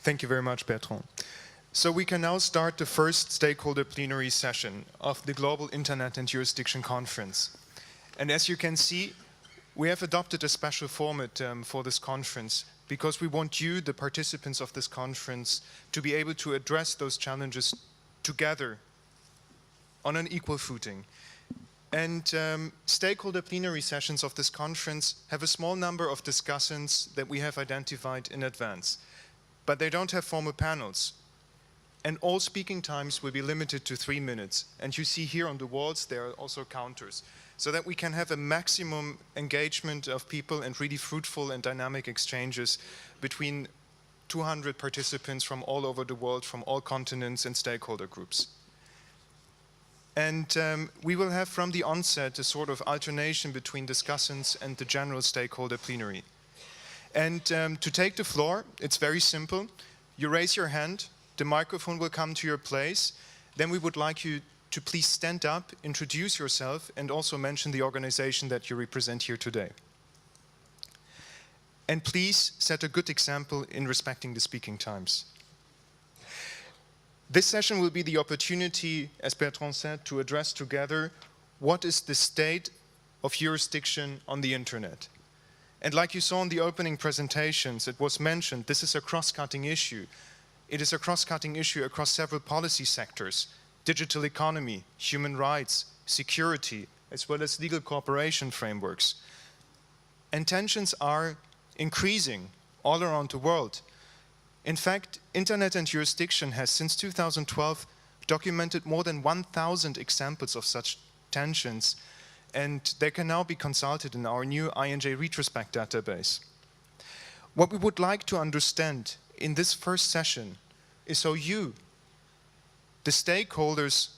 Thank you very much, Bertrand. So we can now start the first Stakeholder Plenary session of the Global Internet and Jurisdiction Conference. And as you can see, we have adopted a special format for this conference because we want you, the participants of this conference, to be able to address those challenges together on an equal footing. And stakeholder plenary sessions of this conference have a small number of discussants that we have identified in advance, but they don't have formal panels. And all speaking times will be limited to 3 minutes. And you see here on the walls, there are also counters, so that we can have a maximum engagement of people and really fruitful and dynamic exchanges between 200 participants from all over the world, from all continents and stakeholder groups. And we will have from the onset a sort of alternation between discussants and the general stakeholder plenary. And to take the floor, it's very simple. You raise your hand, the microphone will come to your place. Then we would like you to please stand up, introduce yourself, and also mention the organization that you represent here today. And please set a good example in respecting the speaking times. This session will be the opportunity, as Bertrand said, to address together what is the state of jurisdiction on the internet. And like you saw in the opening presentations, it was mentioned, this is a cross-cutting issue. It is a cross-cutting issue across several policy sectors: digital economy, human rights, security, as well as legal cooperation frameworks. And tensions are increasing all around the world. In fact, Internet and Jurisdiction has since 2012 documented more than 1,000 examples of such tensions, and they can now be consulted in our new INJ Retrospect database. What we would like to understand in this first session is how you, the stakeholders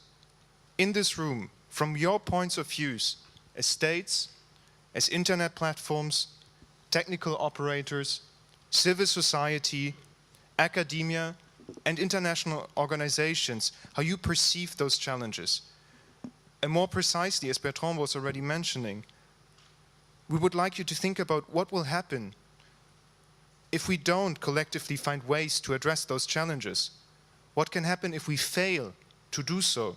in this room, from your points of views, as states, as internet platforms, technical operators, civil society, academia, and international organizations, how you perceive those challenges. And more precisely, as Bertrand was already mentioning, we would like you to think about what will happen if we don't collectively find ways to address those challenges. What can happen if we fail to do so?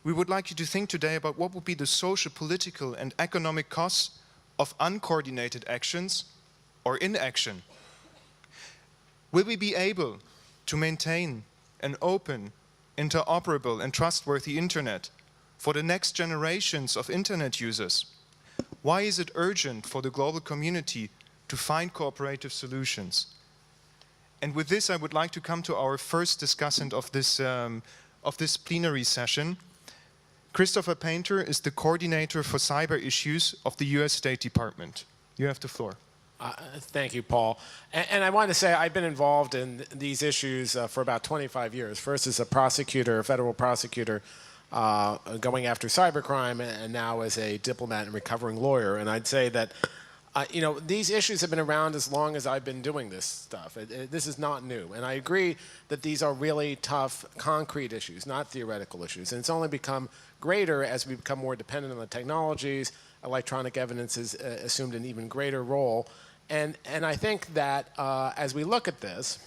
We would like you to think today about what would be the social, political, and economic costs of uncoordinated actions or inaction. Will we be able to maintain an open, interoperable, and trustworthy internet for the next generations of internet users? Why is it urgent for the global community to find cooperative solutions? And with this, I would like to come to our first discussant of this plenary session. Christopher Painter is the coordinator for cyber issues of the US State Department. You have the floor. Thank you, Paul. And I want to say I've been involved in these issues for about 25 years. First as a prosecutor, a federal prosecutor, going after cybercrime, and now as a diplomat and recovering lawyer. And I'd say that you know, these issues have been around as long as I've been doing this stuff. This is not new. And I agree that these are really tough, concrete issues, not theoretical issues. And it's only become greater as we become more dependent on the technologies. Electronic evidence has assumed an even greater role. And I think that as we look at this,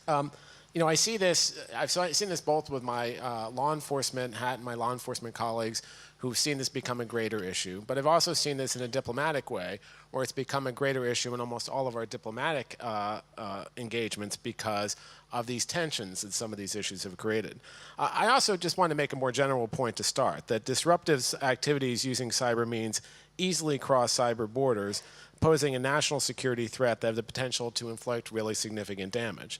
you know, I see this, I've seen this both with my law enforcement hat and my law enforcement colleagues who've seen this become a greater issue. But I've also seen this in a diplomatic way, where it's become a greater issue in almost all of our diplomatic engagements because of these tensions that some of these issues have created. I also just want to make a more general point to start, that disruptive activities using cyber means easily cross cyber borders, posing a national security threat that have the potential to inflict really significant damage.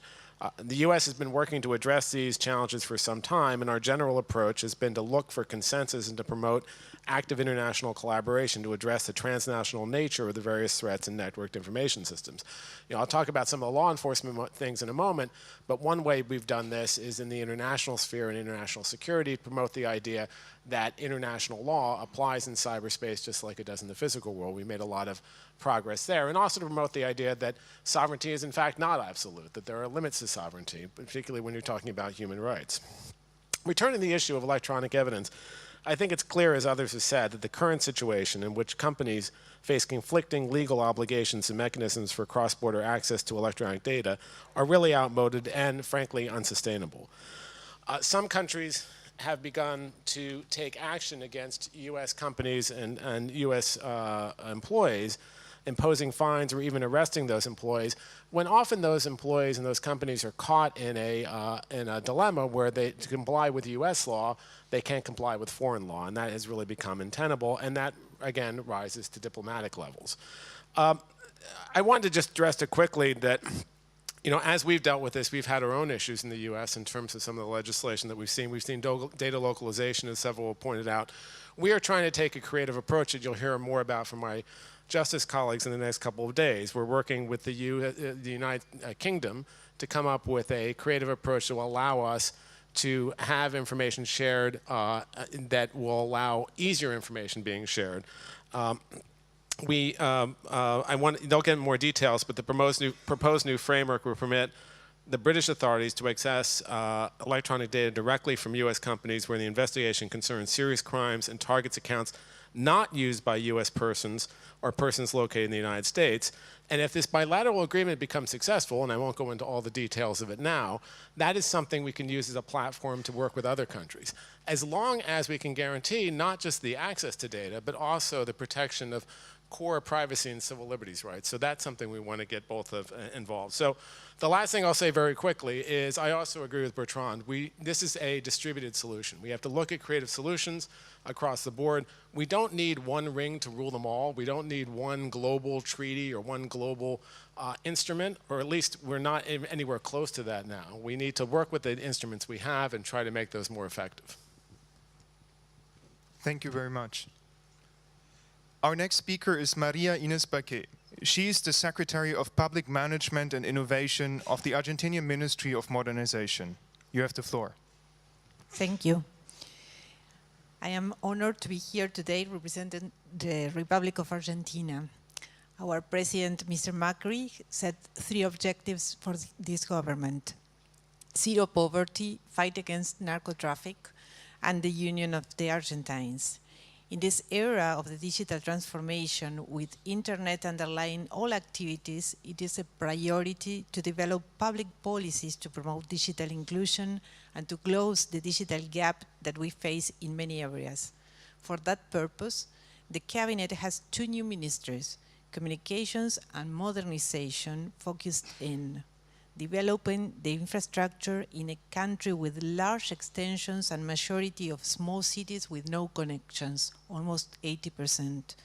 The U.S. has been working to address these challenges for some time, and our general approach has been to look for consensus and to promote active international collaboration to address the transnational nature of the various threats in networked information systems. You know, I'll talk about some of the law enforcement things in a moment, but one way we've done this is in the international sphere and international security to promote the idea that international law applies in cyberspace just like it does in the physical world. We made a lot of progress there, and also to promote the idea that sovereignty is in fact not absolute, that there are limits to sovereignty, particularly when you're talking about human rights. Returning to the issue of electronic evidence, I think it's clear, as others have said, that the current situation in which companies face conflicting legal obligations and mechanisms for cross-border access to electronic data are really outmoded and, frankly, unsustainable. Some countries have begun to take action against U.S. companies and U.S. Employees, imposing fines or even arresting those employees, when often those employees and those companies are caught in a dilemma where they, to comply with U.S. law, they can't comply with foreign law, and that has really become untenable, and that, again, rises to diplomatic levels. I wanted to just address it quickly that, as we've dealt with this, we've had our own issues in the U.S. in terms of some of the legislation that we've seen. We've seen data localization, as several pointed out. We are trying to take a creative approach that you'll hear more about from my justice colleagues in the next couple of days. We're working with the United Kingdom to come up with a creative approach that will allow us to have information shared that will allow easier information being shared. They'll get more details, but the proposed new framework will permit the British authorities to access electronic data directly from U.S. companies where the investigation concerns serious crimes and targets accounts not used by U.S. persons or persons located in the United States. And if this bilateral agreement becomes successful, and I won't go into all the details of it now, that is something we can use as a platform to work with other countries. As long as we can guarantee not just the access to data, but also the protection of core privacy and civil liberties rights. So that's something we want to get both of involved. So the last thing I'll say very quickly is I also agree with Bertrand. This is a distributed solution. We have to look at creative solutions across the board. We don't need one ring to rule them all. We don't need one global treaty or one global instrument, or at least we're not anywhere close to that now. We need to work with the instruments we have and try to make those more effective. Thank you very much. Our next speaker is María Inés Baqué. She is the Secretary of Public Management and Innovation of the Argentinian Ministry of Modernization. You have the floor. Thank you. I am honored to be here today representing the Republic of Argentina. Our President, Mr. Macri, set 3 objectives for this government: zero poverty, fight against narco traffic, and the union of the Argentines. In this era of the digital transformation, with internet underlying all activities, it is a priority to develop public policies to promote digital inclusion and to close the digital gap that we face in many areas. For that purpose, the Cabinet has 2 new ministries, Communications and Modernization, focused in developing the infrastructure in a country with large extensions and majority of small cities with no connections, almost 80%.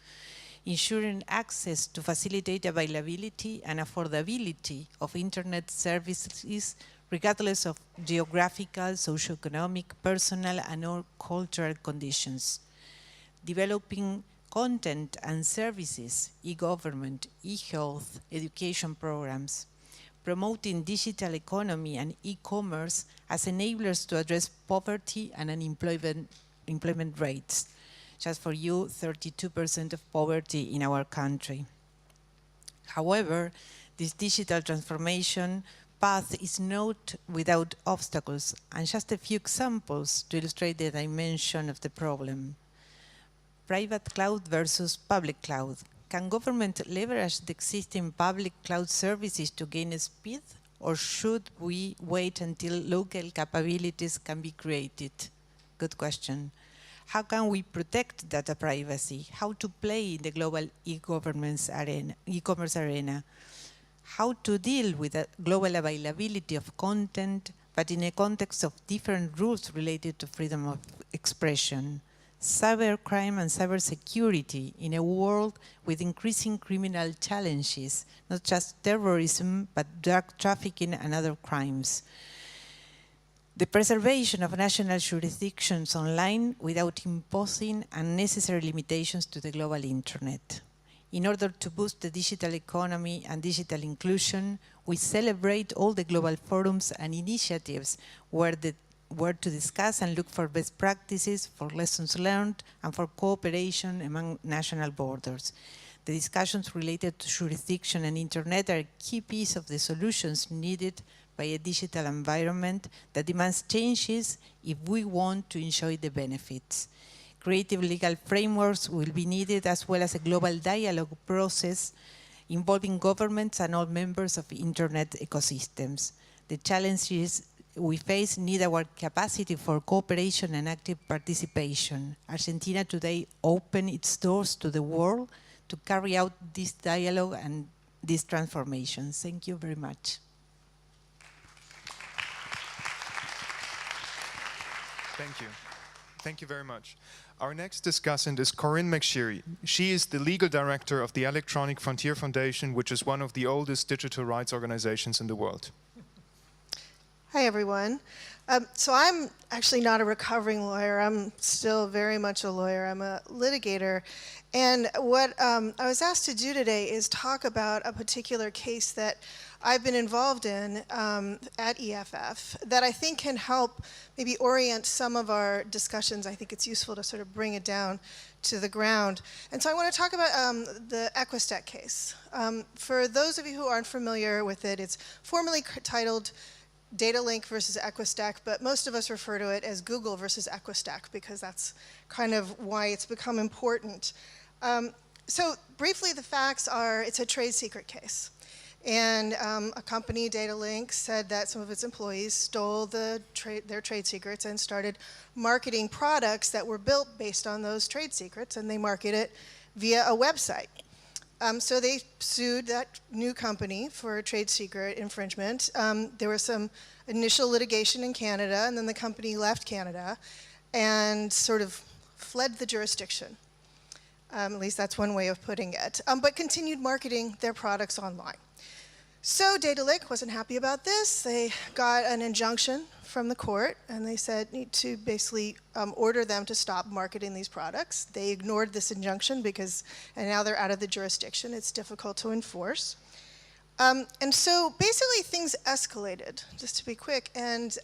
Ensuring access to facilitate availability and affordability of internet services regardless of geographical, socioeconomic, personal, and or cultural conditions. Developing content and services, e-government, e-health, education programs. Promoting digital economy and e-commerce as enablers to address poverty and unemployment rates. Just for you, 32% of poverty in our country. However, this digital transformation path is not without obstacles, and just a few examples to illustrate the dimension of the problem. Private cloud versus public cloud. Can government leverage the existing public cloud services to gain speed, or should we wait until local capabilities can be created? Good question. How can we protect data privacy? How to play in the global e-commerce arena? How to deal with the global availability of content, but in a context of different rules related to freedom of expression? Cybercrime and cybersecurity in a world with increasing criminal challenges, not just terrorism, but drug trafficking and other crimes. The preservation of national jurisdictions online without imposing unnecessary limitations to the global internet. In order to boost the digital economy and digital inclusion, we celebrate all the global forums and initiatives where to discuss and look for best practices, for lessons learned, and for cooperation among national borders. The discussions related to jurisdiction and internet are a key piece of the solutions needed by a digital environment that demands changes if we want to enjoy the benefits. Creative legal frameworks will be needed, as well as a global dialogue process involving governments and all members of internet ecosystems. The challenges we face need our capacity for cooperation and active participation. Argentina today opened its doors to the world to carry out this dialogue and these transformations. Thank you very much. Thank you. Thank you very much. Our next discussant is Corynne McSherry. She is the legal director of the Electronic Frontier Foundation, which is one of the oldest digital rights organizations in the world. Hi, everyone. So I'm actually not a recovering lawyer. I'm still very much a lawyer. I'm a litigator. And what I was asked to do today is talk about a particular case that I've been involved in at EFF that I think can help maybe orient some of our discussions. I think it's useful to sort of bring it down to the ground. And so I want to talk about the Equistack case. For those of you who aren't familiar with it, it's formally titled Data Link versus Equistack, but most of us refer to it as Google versus Equistack because that's kind of why it's become important. So briefly, the facts are it's a trade secret case. And a company, Data Link, said that some of its employees stole their trade secrets and started marketing products that were built based on those trade secrets, and they market it via a website. So they sued that new company for trade secret infringement. There was some initial litigation in Canada, and then the company left Canada and sort of fled the jurisdiction. At least that's one way of putting it, but continued marketing their products online. So Data Link wasn't happy about this. They got an injunction from the court, and they said need to basically order them to stop marketing these products. They ignored this injunction and now they're out of the jurisdiction. It's difficult to enforce. And so basically things escalated, just to be quick, and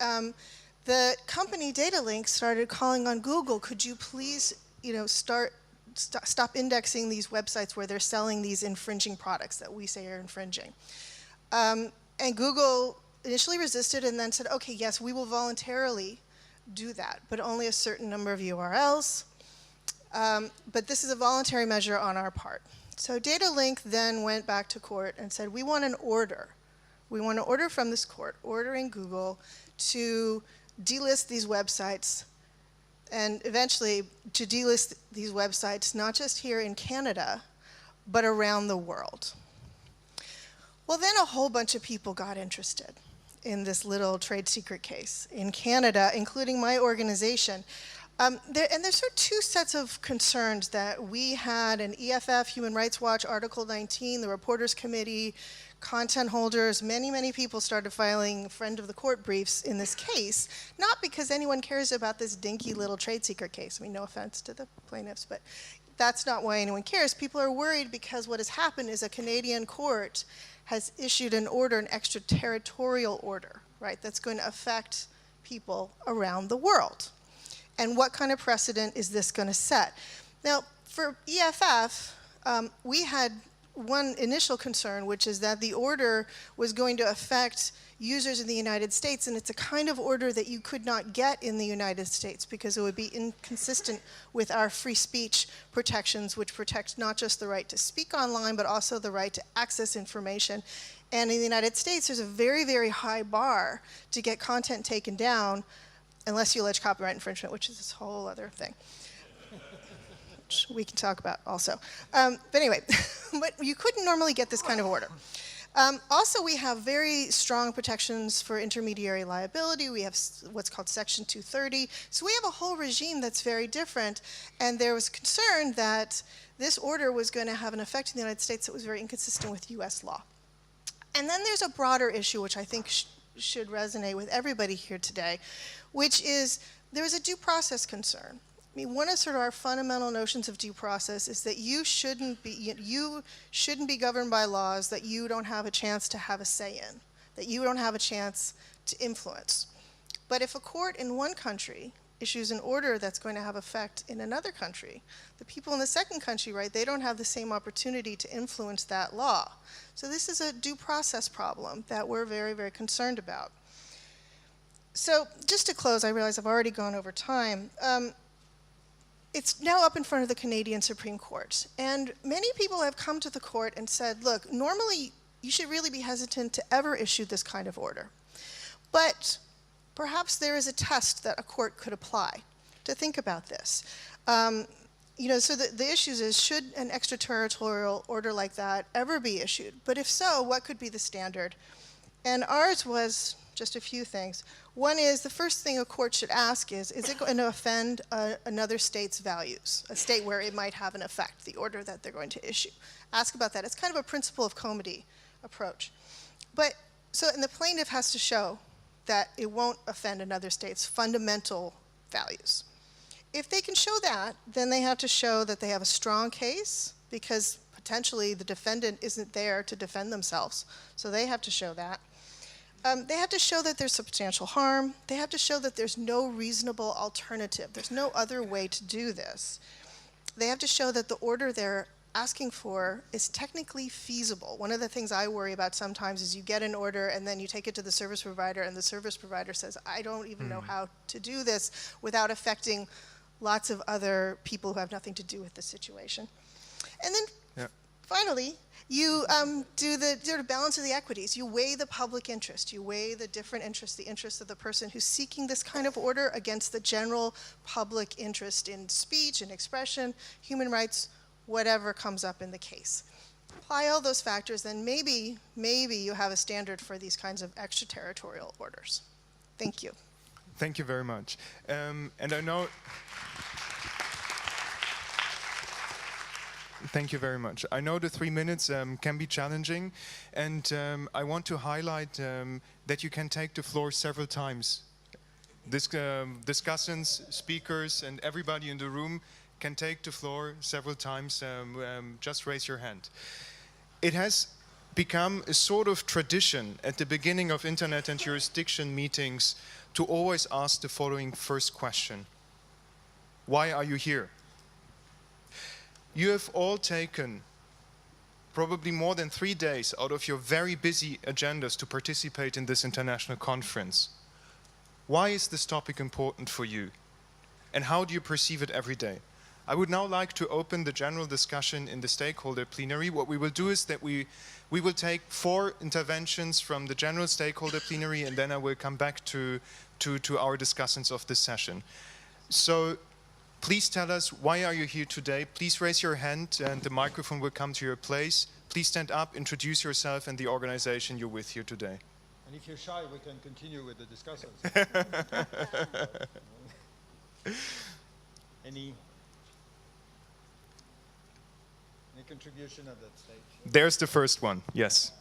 the company Data Link started calling on Google, could you please stop indexing these websites where they're selling these infringing products that we say are infringing. And Google initially resisted and then said, okay, yes, we will voluntarily do that, but only a certain number of URLs. But this is a voluntary measure on our part. So Data Link then went back to court and said, we want an order. We want an order from this court, ordering Google to delist these websites and eventually to delist these websites, not just here in Canada, but around the world. Well, then a whole bunch of people got interested in this little trade secret case in Canada, including my organization. There's sort of two sets of concerns that we had: an EFF, Human Rights Watch, Article 19, the Reporters Committee, content holders. Many people started filing friend of the court briefs in this case, not because anyone cares about this dinky little trade secret case. I mean, no offense to the plaintiffs, but that's not why anyone cares. People are worried because what has happened is a Canadian court has issued an order, an extraterritorial order, right, that's going to affect people around the world. And what kind of precedent is this going to set? Now, for EFF, we had one initial concern, which is that the order was going to affect users in the United States, and it's a kind of order that you could not get in the United States because it would be inconsistent with our free speech protections, which protect not just the right to speak online, but also the right to access information. And in the United States, there's a very, very high bar to get content taken down, unless you allege copyright infringement, which is this whole other thing, which we can talk about also. But anyway, but you couldn't normally get this kind of order. Also, we have very strong protections for intermediary liability. We have what's called Section 230. So we have a whole regime that's very different. And there was concern that this order was going to have an effect in the United States that was very inconsistent with US law. And then there's a broader issue, which I think should resonate with everybody here today, which is there is a due process concern. I mean, one of sort of our fundamental notions of due process is that you shouldn't be governed by laws that you don't have a chance to have a say in, that you don't have a chance to influence. But if a court in one country issues an order that's going to have effect in another country, the people in the second country, right, they don't have the same opportunity to influence that law. So this is a due process problem that we're very, very concerned about. So just to close, I realize I've already gone over time. it's now up in front of the Canadian Supreme Court. And many people have come to the court and said, look, normally you should really be hesitant to ever issue this kind of order. But perhaps there is a test that a court could apply to think about this. You know, so the issue is, should an extraterritorial order like that ever be issued? But if so, what could be the standard? And ours was just a few things. One is, the first thing a court should ask is it going to offend another state's values, a state where it might have an effect, the order that they're going to issue? Ask about that. It's kind of a principle of comity approach. But, and the plaintiff has to show that it won't offend another state's fundamental values. If they can show that, then they have to show that they have a strong case, because potentially the defendant isn't there to defend themselves. So they have to show that. They have to show that there's substantial harm. They have to show that there's no reasonable alternative. There's no other way to do this. They have to show that the order they're asking for is technically feasible. One of the things I worry about sometimes is you get an order and then you take it to the service provider and the service provider says, I don't even know how to do this without affecting lots of other people who have nothing to do with the situation. And then finally, you do the sort of balance of the equities. You weigh the public interest. You weigh the different interests, the interest of the person who's seeking this kind of order against the general public interest in speech and expression, human rights, whatever comes up in the case. Apply all those factors, then maybe you have a standard for these kinds of extraterritorial orders. Thank you. Thank you very much. And I know... Thank you very much. I know the 3 minutes can be challenging, and I want to highlight that you can take the floor several times. Discussants, speakers, and everybody in the room can take the floor several times. Just raise your hand. It has become a sort of tradition at the beginning of Internet and jurisdiction meetings to always ask the following first question. Why are you here? You have all taken probably more than 3 days out of your very busy agendas to participate in this international conference. Why is this topic important for you? And how do you perceive it every day? I would now like to open the general discussion in the Stakeholder Plenary. What we will do is that we will take 4 interventions from the general Stakeholder Plenary, and then I will come back to our discussants of this session. So please tell us, why are you here today? Please raise your hand and the microphone will come to your place. Please stand up, introduce yourself and the organization you're with here today. And if you're shy, we can continue with the discussions. Any contribution at that stage? There's the first one, yes.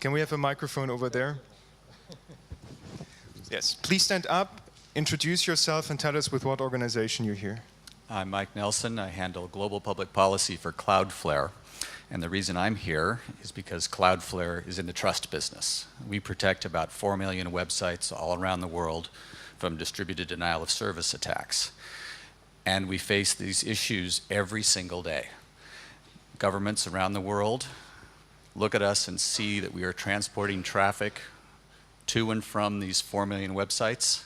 Can we have a microphone over there? Yes, please stand up, introduce yourself and tell us with what organization you're here. I'm Mike Nelson. I handle global public policy for CloudFlare. And the reason I'm here is because CloudFlare is in the trust business. We protect about 4 million websites all around the world from distributed denial of service attacks. And we face these issues every single day. Governments around the world look at us and see that we are transporting traffic to and from these 4 million websites,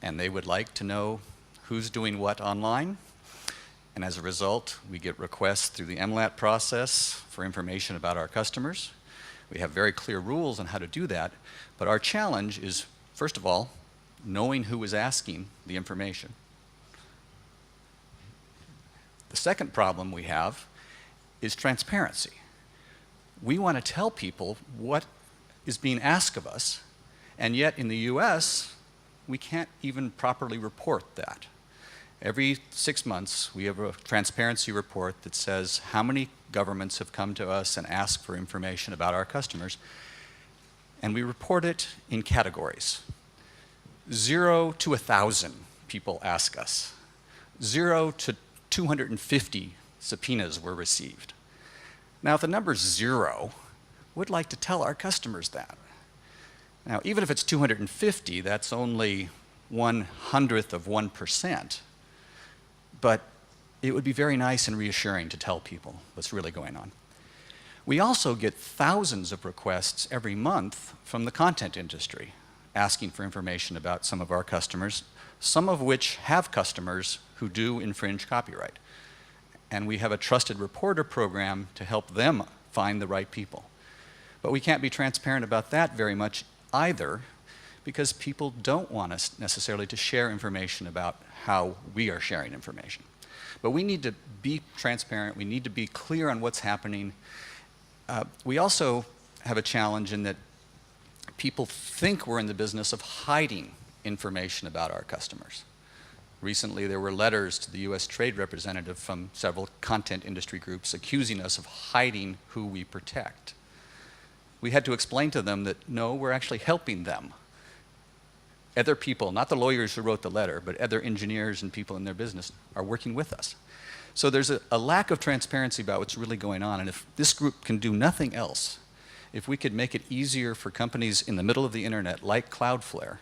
and they would like to know who's doing what online. And as a result, we get requests through the MLAT process for information about our customers. We have very clear rules on how to do that, but our challenge is, first of all, knowing who is asking the information. The second problem we have is transparency. We want to tell people what is being asked of us, and yet in the US, we can't even properly report that. Every 6 months, we have a transparency report that says how many governments have come to us and asked for information about our customers, and we report it in categories. 0 to 1,000 people ask us. 0 to 250 subpoenas were received. Now, if the number's 0, we'd like to tell our customers that. Now, even if it's 250, that's only 1/100th of 1%. But it would be very nice and reassuring to tell people what's really going on. We also get thousands of requests every month from the content industry asking for information about some of our customers, some of which have customers who do infringe copyright. And we have a trusted reporter program to help them find the right people. But we can't be transparent about that very much either, because people don't want us necessarily to share information about how we are sharing information. But we need to be transparent, we need to be clear on what's happening. We also have a challenge in that people think we're in the business of hiding information about our customers. Recently there were letters to the US Trade Representative from several content industry groups accusing us of hiding who we protect. We had to explain to them that no, we're actually helping them. Other people, not the lawyers who wrote the letter, but other engineers and people in their business are working with us. So there's a lack of transparency about what's really going on, and if this group can do nothing else, if we could make it easier for companies in the middle of the internet, like CloudFlare,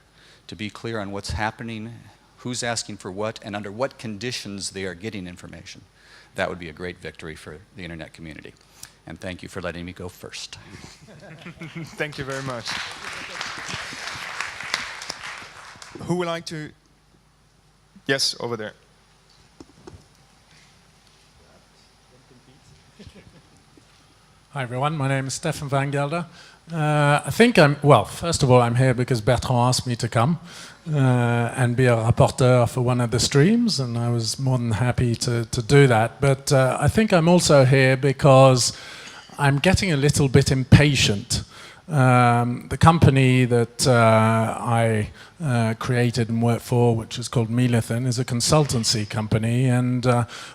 to be clear on what's happening, who's asking for what, and under what conditions they are getting information, that would be a great victory for the internet community. And thank you for letting me go first. Thank you very much. Who would like to? Yes, over there. Hi everyone, my name is Stephan Van Gelder. I think well, first of all, I'm here because Bertrand asked me to come and be a rapporteur for one of the streams, and I was more than happy to do that. But I think I'm also here because I'm getting a little bit impatient. The company that I created and worked for, which is called Milithan, is a consultancy company, and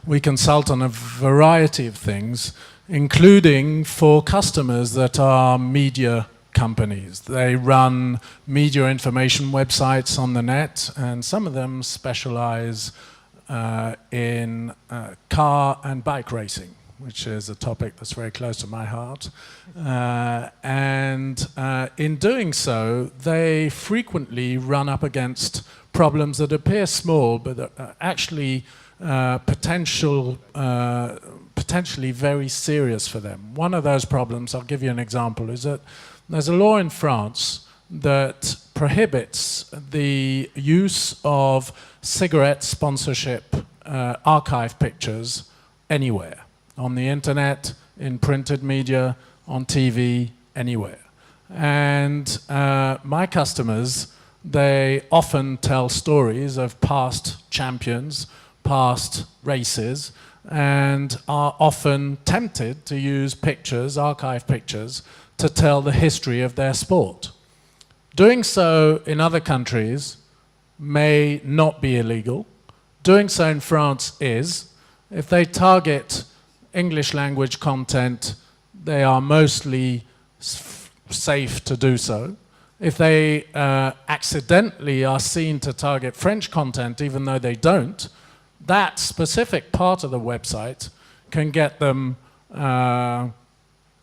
we consult on a variety of things, including for customers that are media companies. They run media information websites on the net, and some of them specialize in car and bike racing, which is a topic that's very close to my heart. And in doing so, they frequently run up against problems that appear small, but are actually potentially very serious for them. One of those problems, I'll give you an example, is that there's a law in France that prohibits the use of cigarette sponsorship archive pictures anywhere. On the internet, in printed media, on TV, anywhere. And my customers, they often tell stories of past champions, past races, and are often tempted to use pictures, archive pictures, to tell the history of their sport. Doing so in other countries may not be illegal. Doing so in France is. If they target English language content, they are mostly safe to do so. If they accidentally are seen to target French content, even though they don't, that specific part of the website can get them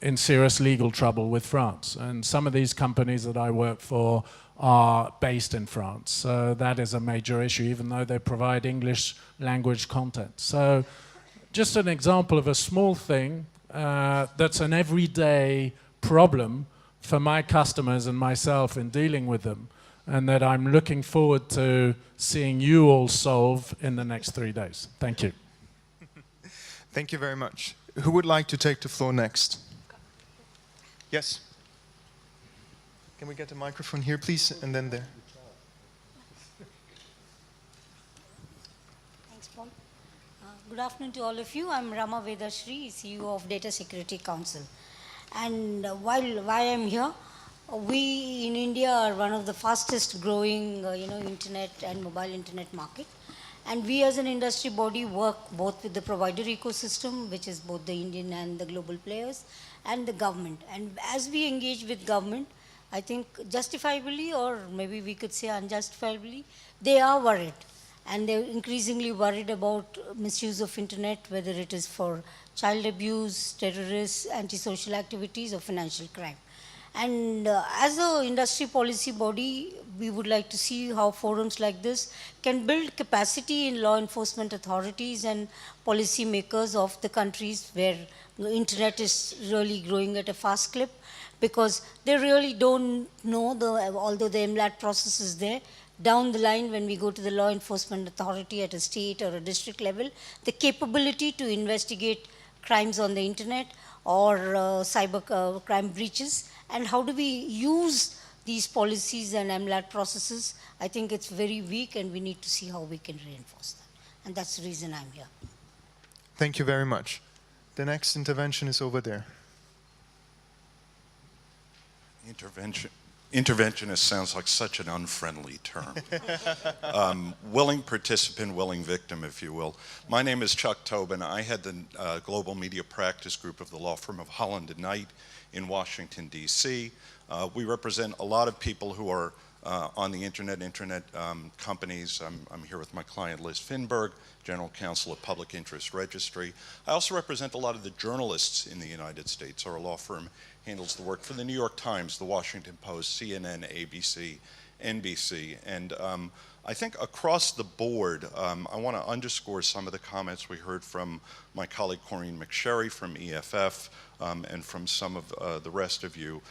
in serious legal trouble with France. And some of these companies that I work for are based in France. So that is a major issue, even though they provide English language content. So just an example of a small thing that's an everyday problem for my customers and myself in dealing with them, and that I'm looking forward to seeing you all solve in the next 3 days. Thank you. Thank you very much. Who would like to take the floor next? Yes. Can we get the microphone here, please, and then there. Thanks, Paul. Good afternoon to all of you. I'm Rama Vedashri, CEO of Data Security Council. And why I'm here, we in India are one of the fastest growing internet and mobile internet market. And we as an industry body work both with the provider ecosystem, which is both the Indian and the global players, and the government. And as we engage with government, I think justifiably, or maybe we could say unjustifiably, they are worried. And they're increasingly worried about misuse of internet, whether it is for child abuse, terrorists, antisocial activities, or financial crime. And as an industry policy body, we would like to see how forums like this can build capacity in law enforcement authorities and policy makers of the countries where the internet is really growing at a fast clip, because they really don't know, although the MLAT process is there, down the line when we go to the law enforcement authority at a state or a district level, the capability to investigate crimes on the internet or cyber crime breaches, and how do we use these policies and MLAT processes? I think it's very weak, and we need to see how we can reinforce that. And that's the reason I'm here. Thank you very much. The next intervention is over there. Interventionist sounds like such an unfriendly term. Willing participant, willing victim, if you will. My name is Chuck Tobin. I head the Global Media Practice Group of the law firm of Holland & Knight in Washington, D.C. We represent a lot of people who are on the internet companies. I'm here with my client Liz Finberg, General Counsel of Public Interest Registry. I also represent a lot of the journalists in the United States. Our law firm handles the work for the New York Times, the Washington Post, CNN, ABC, NBC. And I think across the board, I want to underscore some of the comments we heard from my colleague Corynne McSherry from EFF and from some of the rest of you.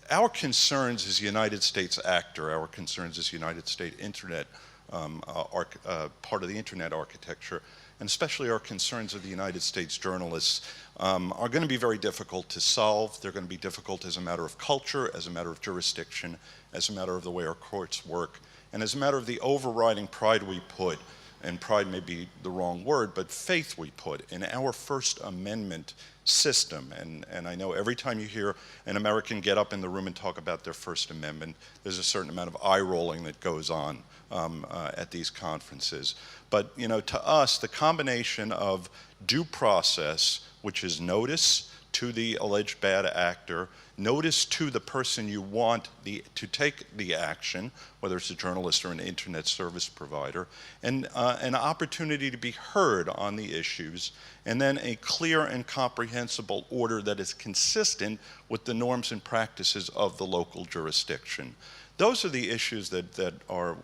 Our concerns as United States actor, our concerns as United States internet, part of the internet architecture, and especially our concerns of the United States journalists are going to be very difficult to solve. They're going to be difficult as a matter of culture, as a matter of jurisdiction, as a matter of the way our courts work, and as a matter of the overriding pride we put, and pride may be the wrong word, but faith we put in our First Amendment system. And I know every time you hear an American get up in the room and talk about their First Amendment, there's a certain amount of eye rolling that goes on at these conferences. But you know, to us, the combination of due process, which is notice to the alleged bad actor, notice to the person you want to take the action, whether it's a journalist or an internet service provider, and an opportunity to be heard on the issues, and then a clear and comprehensible order that is consistent with the norms and practices of the local jurisdiction. Those are the issues that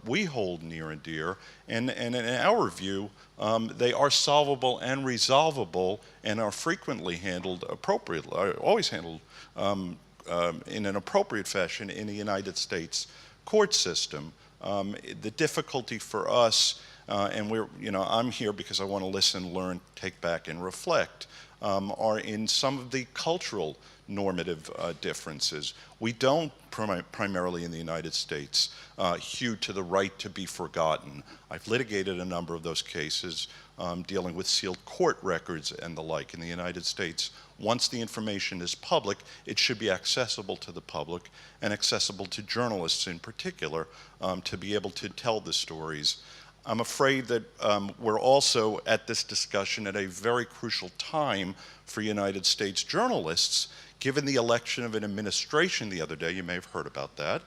we hold near and dear, and in our view, they are solvable and resolvable and are frequently handled appropriately, are always handled in an appropriate fashion in the United States court system. The difficulty for us, and I'm here because I want to listen, learn, take back, and reflect, are in some of the cultural normative differences. We don't primarily in the United States hew to the right to be forgotten. I've litigated a number of those cases dealing with sealed court records and the like in the United States. Once the information is public, it should be accessible to the public and accessible to journalists in particular to be able to tell the stories. I'm afraid that we're also at this discussion at a very crucial time for United States journalists, given the election of an administration the other day, you may have heard about that,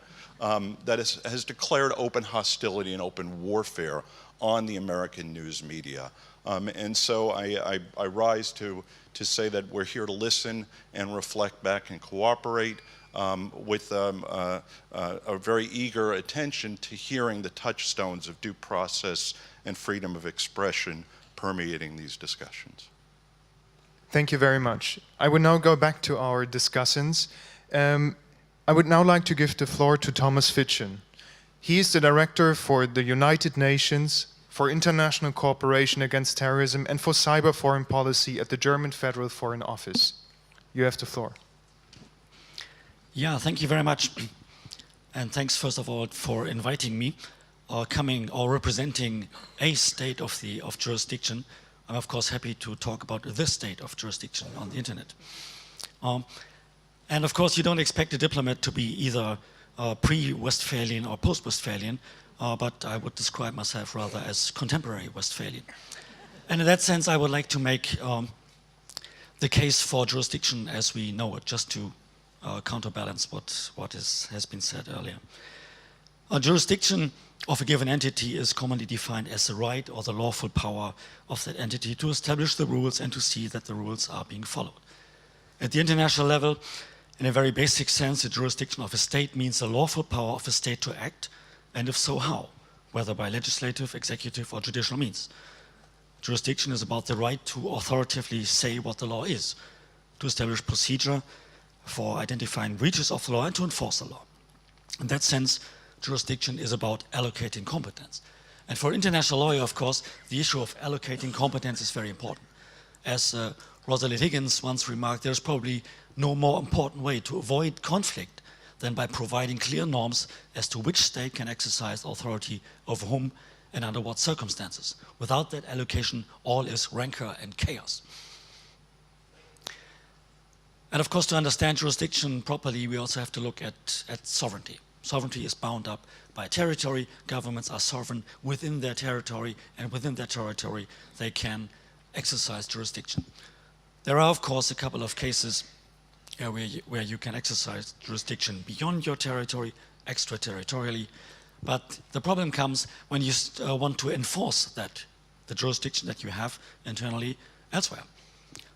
that has declared open hostility and open warfare on the American news media. And so I rise to say that we're here to listen and reflect back and cooperate with a very eager attention to hearing the touchstones of due process and freedom of expression permeating these discussions. Thank you very much. I would now go back to our discussants. I would now like to give the floor to Thomas Fitschen. He is the Director for the United Nations for International Cooperation Against Terrorism and for Cyber Foreign Policy at the German Federal Foreign Office. You have the floor. Yeah, thank you very much. And thanks first of all for inviting me, representing a state of jurisdiction. I'm of course happy to talk about this state of jurisdiction on the internet. And of course you don't expect a diplomat to be either pre-Westphalian or post-Westphalian, but I would describe myself rather as contemporary Westphalian. And in that sense I would like to make the case for jurisdiction as we know it, just to counterbalance what has been said earlier. A jurisdiction of a given entity is commonly defined as the right or the lawful power of that entity to establish the rules and to see that the rules are being followed. At the international level, in a very basic sense, the jurisdiction of a state means the lawful power of a state to act, and if so, how, whether by legislative, executive, or judicial means. Jurisdiction is about the right to authoritatively say what the law is, to establish procedure for identifying breaches of the law and to enforce the law. In that sense, jurisdiction is about allocating competence. And for international lawyer, of course, the issue of allocating competence is very important. As Rosalind Higgins once remarked, there's probably no more important way to avoid conflict than by providing clear norms as to which state can exercise authority over whom and under what circumstances. Without that allocation, all is rancor and chaos. And of course, to understand jurisdiction properly, we also have to look at sovereignty. Sovereignty is bound up by territory. Governments are sovereign within their territory, and within their territory, they can exercise jurisdiction. There are, of course, a couple of cases where you can exercise jurisdiction beyond your territory, extraterritorially. But the problem comes when you want to enforce the jurisdiction that you have internally elsewhere.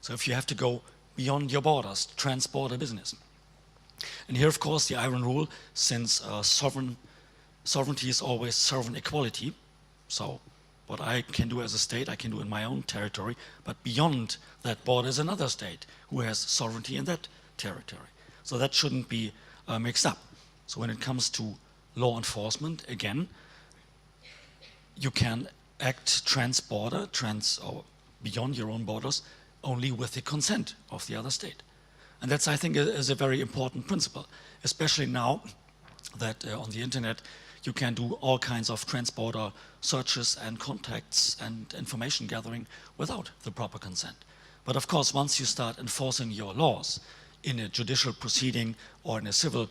So if you have to go beyond your borders, trans-border business. And here, of course, the iron rule, since sovereignty is always sovereign equality, so what I can do as a state, I can do in my own territory, but beyond that border is another state who has sovereignty in that territory. So that shouldn't be mixed up. So when it comes to law enforcement, again, you can act trans-border, or beyond your own borders, only with the consent of the other state. And that's, I think, is a very important principle, especially now that on the internet you can do all kinds of trans-border searches and contacts and information gathering without the proper consent. But of course, once you start enforcing your laws in a judicial proceeding or in a civil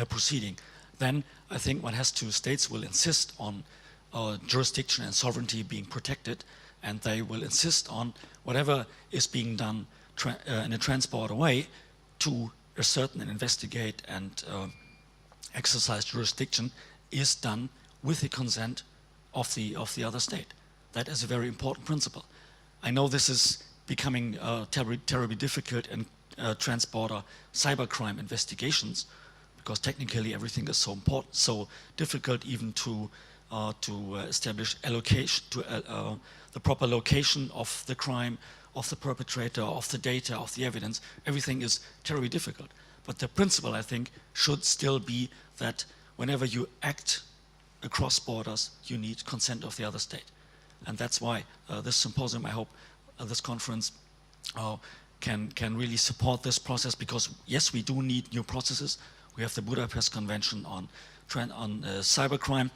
proceeding, then I think states will insist on jurisdiction and sovereignty being protected, and they will insist on whatever is being done in a trans-border way to ascertain and investigate and exercise jurisdiction is done with the consent of the other state. That is a very important principle. I know this is becoming terribly difficult in trans-border cybercrime investigations, because technically everything is so important, so difficult even to establish allocation, the proper location of the crime, of the perpetrator, of the data, of the evidence. Everything is terribly difficult. But the principle, I think, should still be that whenever you act across borders, you need consent of the other state. And that's why this symposium, I hope, this conference can really support this process, because yes, we do need new processes. We have the Budapest Convention on cybercrime,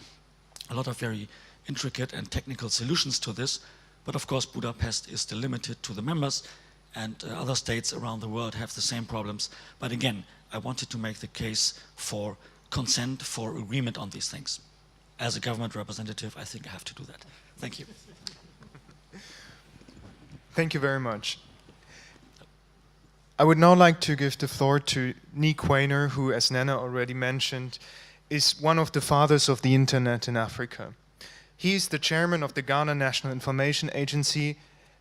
a lot of very intricate and technical solutions to this. But of course, Budapest is still limited to the members, and other states around the world have the same problems. But again, I wanted to make the case for consent, for agreement on these things. As a government representative, I think I have to do that. Thank you. Thank you very much. I would now like to give the floor to Quaynor, who, as Nana already mentioned, is one of the fathers of the internet in Africa. He is the chairman of the Ghana National Information Agency,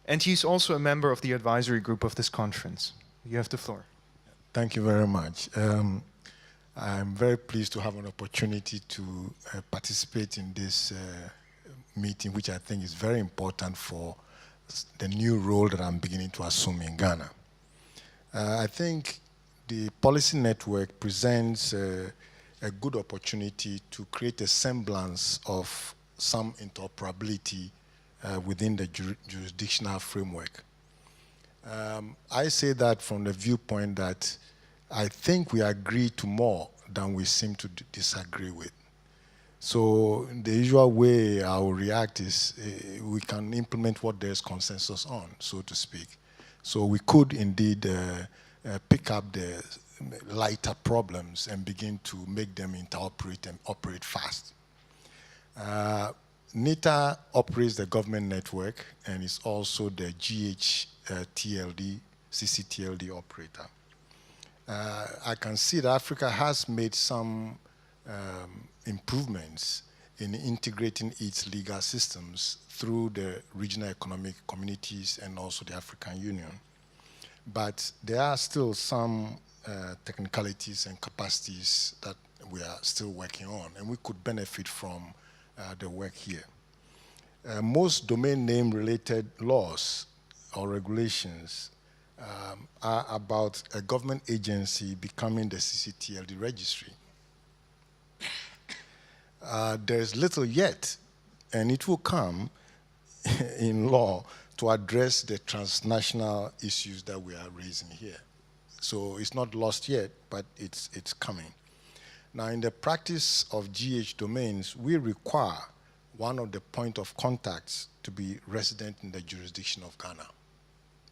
and he's also a member of the advisory group of this conference. You have the floor. Thank you very much. I'm very pleased to have an opportunity to participate in this meeting, which I think is very important for the new role that I'm beginning to assume in Ghana. I think the policy network presents a good opportunity to create a semblance of some interoperability within the jurisdictional framework. I say that from the viewpoint that I think we agree to more than we seem to disagree with. So the usual way I will react is we can implement what there's consensus on, so to speak. So we could indeed pick up the lighter problems and begin to make them interoperate and operate fast. NITA operates the government network and is also the GIJC CCTLD operator. I can see that Africa has made some improvements in integrating its legal systems through the regional economic communities and also the African Union. But there are still some technicalities and capacities that we are still working on, and we could benefit from the work here. Most domain name related laws or regulations are about a government agency becoming the CCTLD registry. there is little yet, and it will come in law to address the transnational issues that we are raising here. So it's not lost yet, but it's coming. Now, in the practice of GH domains, we require one of the point of contacts to be resident in the jurisdiction of Ghana,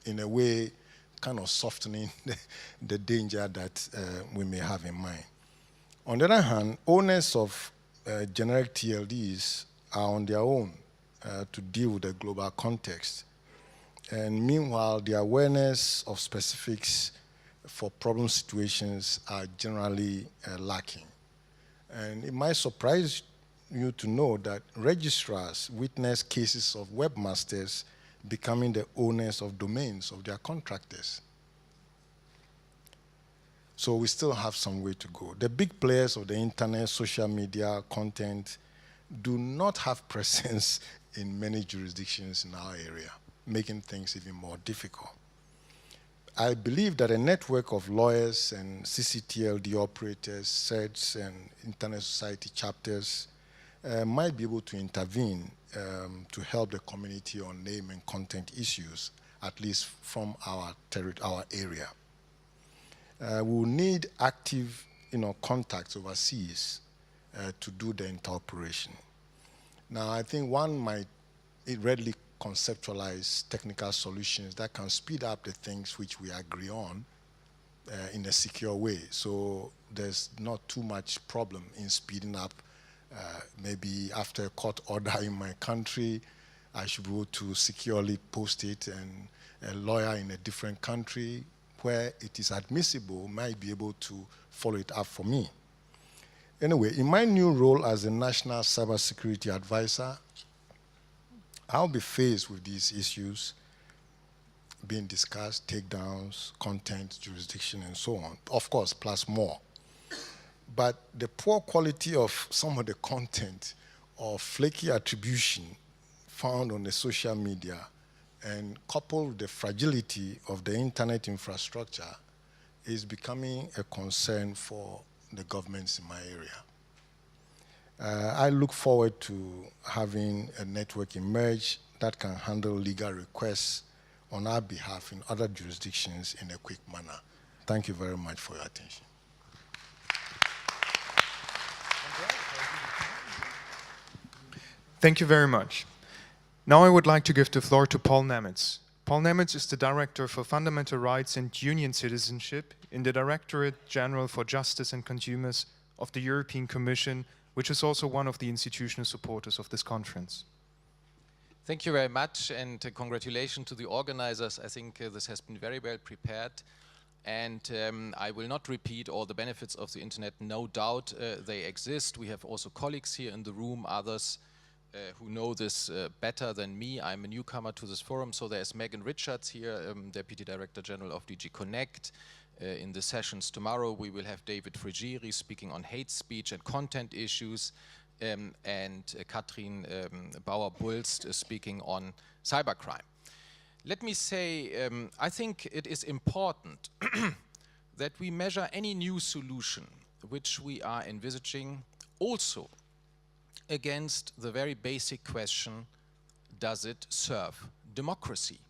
in a way kind of softening the danger that we may have in mind. On the other hand, owners of generic TLDs are on their own to deal with the global context. And meanwhile, the awareness of specifics for problem situations are generally lacking. And it might surprise you to know that registrars witness cases of webmasters becoming the owners of domains of their contractors. So we still have some way to go. The big players of the internet, social media, content, do not have presence in many jurisdictions in our area, making things even more difficult. I believe that a network of lawyers and CCTLD operators, CERTs, and Internet Society chapters might be able to intervene to help the community on name and content issues, at least from our area. We will need active contacts overseas to do the interoperation. Now, I think one might readily conceptualize technical solutions that can speed up the things which we agree on in a secure way. So there's not too much problem in speeding up. Maybe after a court order in my country, I should be able to securely post it, and a lawyer in a different country where it is admissible might be able to follow it up for me. Anyway, in my new role as a National Cybersecurity Advisor, I'll be faced with these issues being discussed, takedowns, content, jurisdiction, and so on, of course, plus more. But the poor quality of some of the content or flaky attribution found on the social media, and coupled with the fragility of the internet infrastructure, is becoming a concern for the governments in my area. I look forward to having a network emerge that can handle legal requests on our behalf in other jurisdictions in a quick manner. Thank you very much for your attention. Thank you very much. Now I would like to give the floor to Paul Nemitz. Paul Nemitz is the Director for Fundamental Rights and Union Citizenship in the Directorate General for Justice and Consumers of the European Commission, which is also one of the institutional supporters of this conference. Thank you very much, and congratulations to the organizers. I think this has been very well prepared, and I will not repeat all the benefits of the internet. No doubt they exist. We have also colleagues here in the room, others who know this better than me. I'm a newcomer to this forum, so there's Megan Richards here, Deputy Director General of DG Connect. In the sessions tomorrow, we will have David Frigeri speaking on hate speech and content issues, and Katrin Bauer-Bulst speaking on cybercrime. Let me say, I think it is important that we measure any new solution which we are envisaging also against the very basic question, does it serve democracy?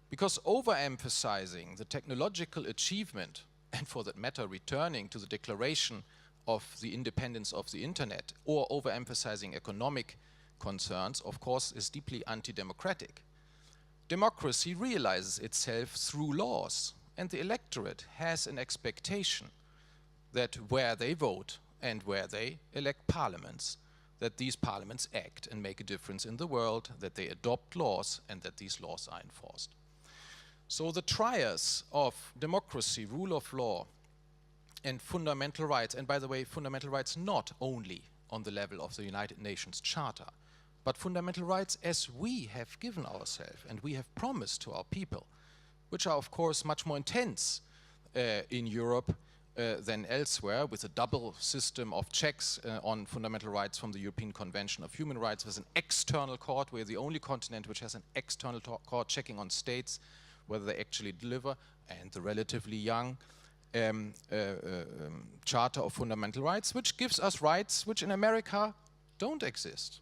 Because overemphasizing the technological achievement, and for that matter returning to the declaration of the independence of the internet, or overemphasizing economic concerns, of course, is deeply anti-democratic. Democracy realizes itself through laws, and the electorate has an expectation that where they vote and where they elect parliaments, that these parliaments act and make a difference in the world, that they adopt laws, and that these laws are enforced. So the trias of democracy, rule of law, and fundamental rights, and by the way, fundamental rights not only on the level of the United Nations Charter, but fundamental rights as we have given ourselves and we have promised to our people, which are of course much more intense in Europe than elsewhere, with a double system of checks on fundamental rights from the European Convention of Human Rights. There's an external court. We're the only continent which has an external court checking on states whether they actually deliver, and the relatively young Charter of Fundamental Rights, which gives us rights which in America don't exist,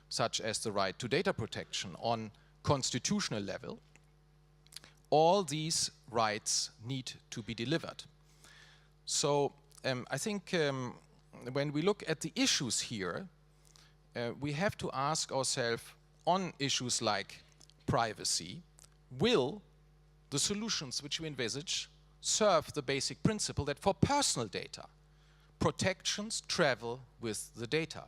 such as the right to data protection on constitutional level, all these rights need to be delivered. So I think when we look at the issues here, we have to ask ourselves on issues like privacy, will the solutions which we envisage serve the basic principle that for personal data, protections travel with the data?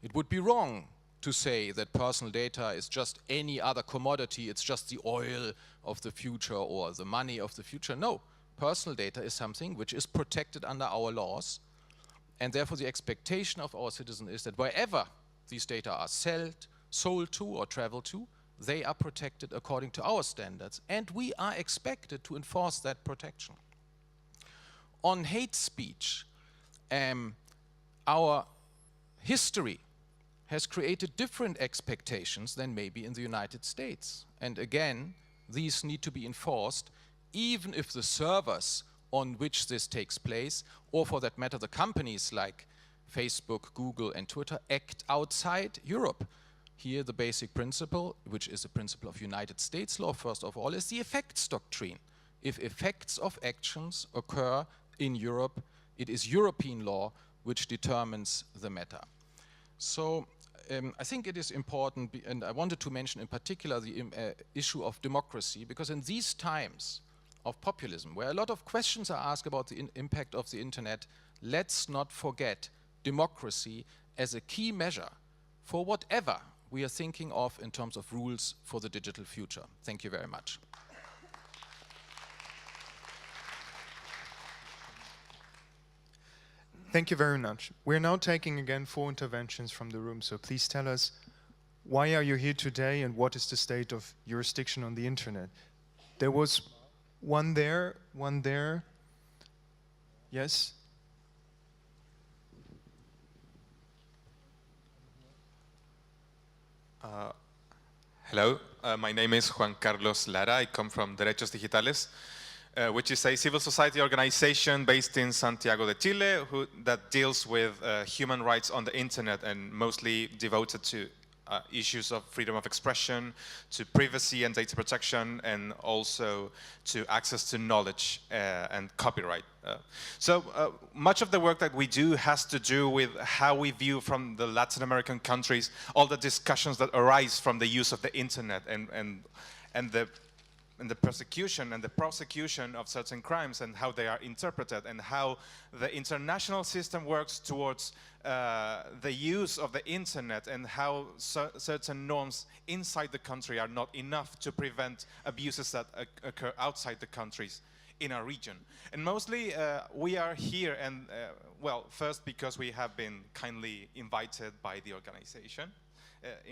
It would be wrong to say that personal data is just any other commodity, it's just the oil of the future or the money of the future. No, personal data is something which is protected under our laws, and therefore the expectation of our citizens is that wherever these data are sold to or travel to, they are protected according to our standards, and we are expected to enforce that protection. On hate speech, our history has created different expectations than maybe in the United States. And again, these need to be enforced even if the servers on which this takes place, or for that matter, the companies like Facebook, Google, and Twitter act outside Europe. Here the basic principle, which is a principle of United States law first of all, is the effects doctrine. If effects of actions occur in Europe, it is European law which determines the matter. So I think it is important, and I wanted to mention in particular the issue of democracy, because in these times of populism, where a lot of questions are asked about the impact of the internet, let's not forget democracy as a key measure for whatever we are thinking of in terms of rules for the digital future. Thank you very much. Thank you very much. We're now taking again 4 interventions from the room, so please tell us, why are you here today and what is the state of jurisdiction on the internet? There was one there. Yes? Hello, my name is Juan Carlos Lara. I come from Derechos Digitales, which is a civil society organization based in Santiago de Chile that deals with human rights on the internet and mostly devoted to issues of freedom of expression, to privacy and data protection, and also to access to knowledge and copyright. So much of the work that we do has to do with how we view from the Latin American countries all the discussions that arise from the use of the internet and the persecution and the prosecution of certain crimes and how they are interpreted, and how the international system works towards the use of the internet, and how certain norms inside the country are not enough to prevent abuses that occur outside the countries in our region. And mostly we are here, and well, first because we have been kindly invited by the organization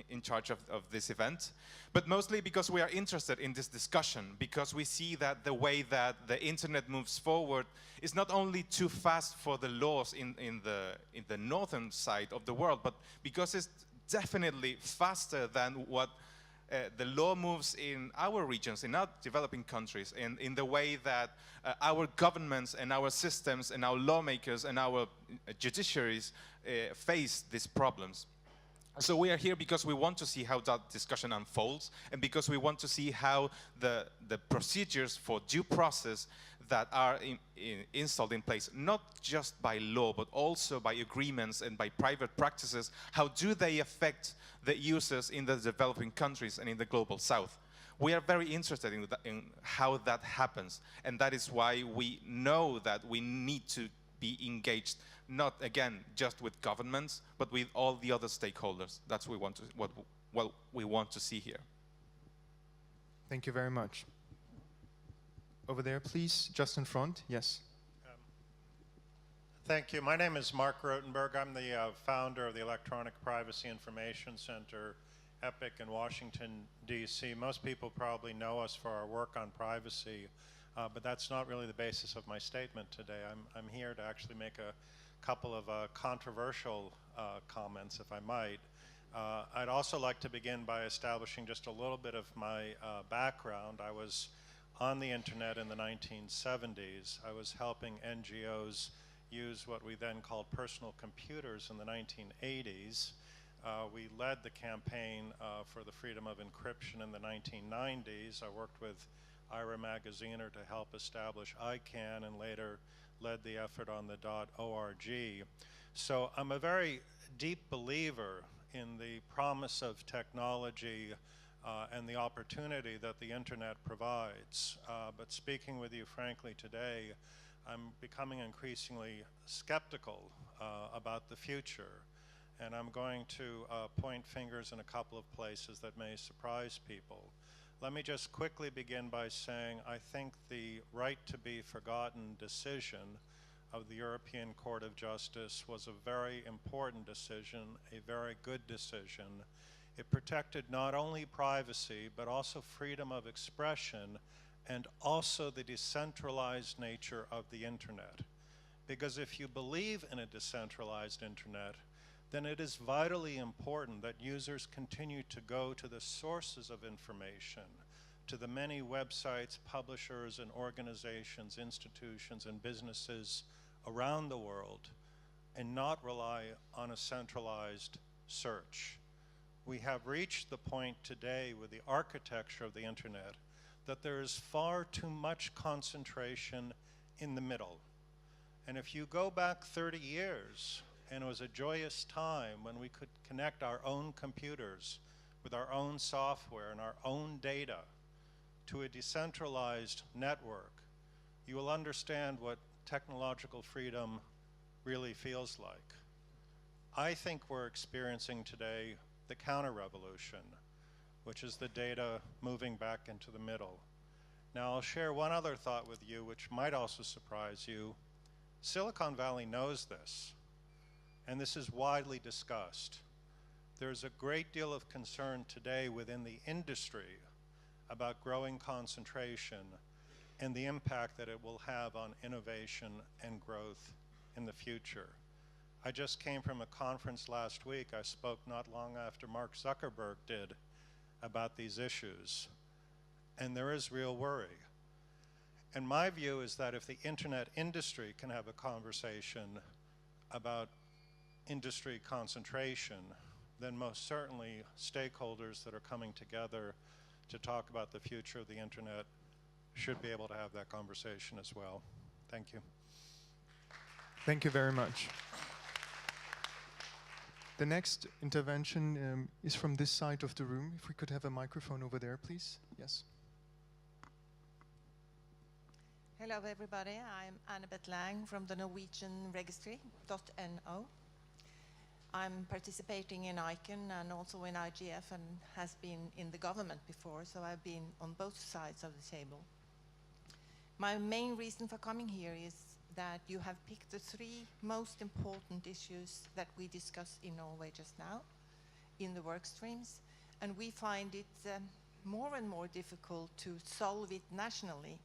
in charge of this event, but mostly because we are interested in this discussion, because we see that the way that the internet moves forward is not only too fast for the laws in the northern side of the world, but because it's definitely faster than what the law moves in our regions, in our developing countries, and in the way that our governments and our systems and our lawmakers and our judiciaries face these problems. So we are here because we want to see how that discussion unfolds, and because we want to see how the procedures for due process that are installed in place, not just by law, but also by agreements and by private practices, how do they affect the users in the developing countries and in the global south? We are very interested in how that happens, and that is why we know that we need to be engaged, not again just with governments, but with all the other stakeholders. That's what we want to see here. Thank you very much. Over there, please, just in front. Yes. Thank you. My name is Marc Rotenberg. I'm the founder of the Electronic Privacy Information Center, EPIC, in Washington, D.C. Most people probably know us for our work on privacy, but that's not really the basis of my statement today. I'm here to actually make a couple of controversial comments, if I might. I'd also like to begin by establishing just a little bit of my background. I was on the internet in the 1970s. I was helping NGOs use what we then called personal computers in the 1980s. We led the campaign for the freedom of encryption in the 1990s. I worked with Ira Magaziner to help establish ICANN and later led the effort on the .org. So I'm a very deep believer in the promise of technology and the opportunity that the internet provides. But speaking with you frankly today, I'm becoming increasingly skeptical about the future. And I'm going to point fingers in a couple of places that may surprise people. Let me just quickly begin by saying I think the right to be forgotten decision of the European Court of Justice was a very important decision, a very good decision. It protected not only privacy, but also freedom of expression and also the decentralized nature of the internet. Because if you believe in a decentralized internet, then it is vitally important that users continue to go to the sources of information, to the many websites, publishers, and organizations, institutions, and businesses around the world, and not rely on a centralized search. We have reached the point today with the architecture of the internet that there is far too much concentration in the middle. And if you go back 30 years, and it was a joyous time when we could connect our own computers with our own software and our own data to a decentralized network, you will understand what technological freedom really feels like. I think we're experiencing today the counter-revolution, which is the data moving back into the middle. Now, I'll share one other thought with you, which might also surprise you. Silicon Valley knows this, and this is widely discussed. There's a great deal of concern today within the industry about growing concentration and the impact that it will have on innovation and growth in the future. I just came from a conference last week. I spoke not long after Mark Zuckerberg did about these issues, and there is real worry. And my view is that if the internet industry can have a conversation about industry concentration, then most certainly stakeholders that are coming together to talk about the future of the internet should be able to have that conversation as well. Thank you. Thank you very much. The next intervention is from this side of the room. If we could have a microphone over there, please. Yes. Hello, everybody. I'm Annabeth Lang from the Norwegian registry, .no. I'm participating in ICANN and also in IGF and has been in the government before, so I've been on both sides of the table. My main reason for coming here is that you have picked the three most important issues that we discussed in Norway just now in the work streams, and we find it more and more difficult to solve it nationally.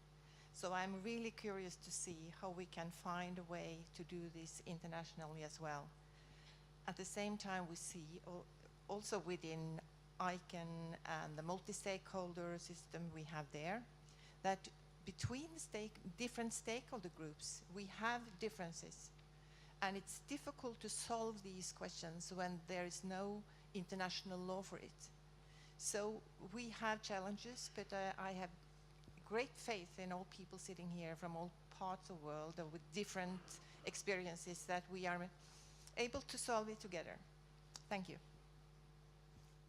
So I'm really curious to see how we can find a way to do this internationally as well. At the same time, we see also within ICANN and the multi-stakeholder system we have there, that between different stakeholder groups, we have differences. And it's difficult to solve these questions when there is no international law for it. So we have challenges, but I have great faith in all people sitting here from all parts of the world with different experiences that we are able to solve it together. Thank you.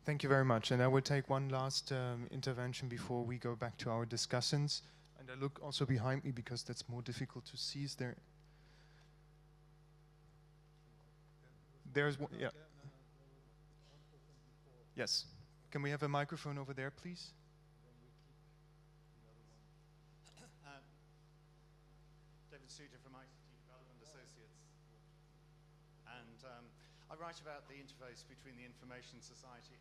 Thank you very much. And I will take one last intervention before we go back to our discussions. And I look also behind me because that's more difficult to see. Is there? There's one. Yeah. Yes. Can we have a microphone over there, please? David Souter from ICT Development Associates. And I write about the interface between the information society.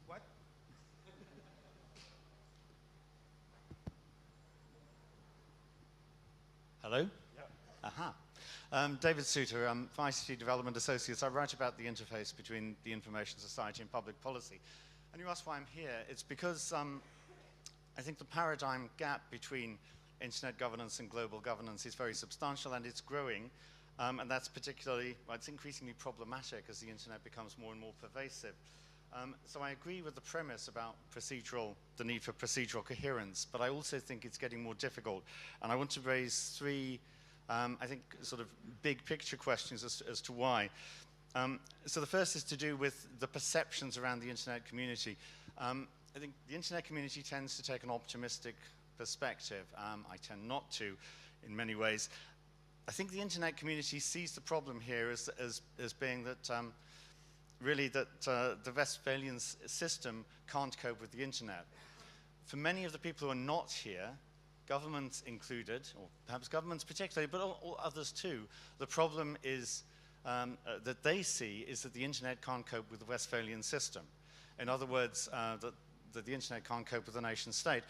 What? Hello? Yeah. Aha. David Souter, from ICT Development Associates. I write about the interface between the information society and public policy. And you ask why I'm here. It's because I think the paradigm gap between internet governance and global governance is very substantial, and it's growing. And that's particularly, well, it's increasingly problematic as the internet becomes more and more pervasive. So I agree with the premise about the need for procedural coherence, but I also think it's getting more difficult. And I want to raise three, I think, sort of big picture questions as to why. So the first is to do with the perceptions around the internet community. I think the internet community tends to take an optimistic perspective. I tend not to, in many ways. I think the internet community sees the problem here as being that really that the Westphalian system can't cope with the internet. For many of the people who are not here, governments included, or perhaps governments particularly, but all others too, the problem is that they see is that the internet can't cope with the Westphalian system. In other words, that the internet can't cope with the nation state.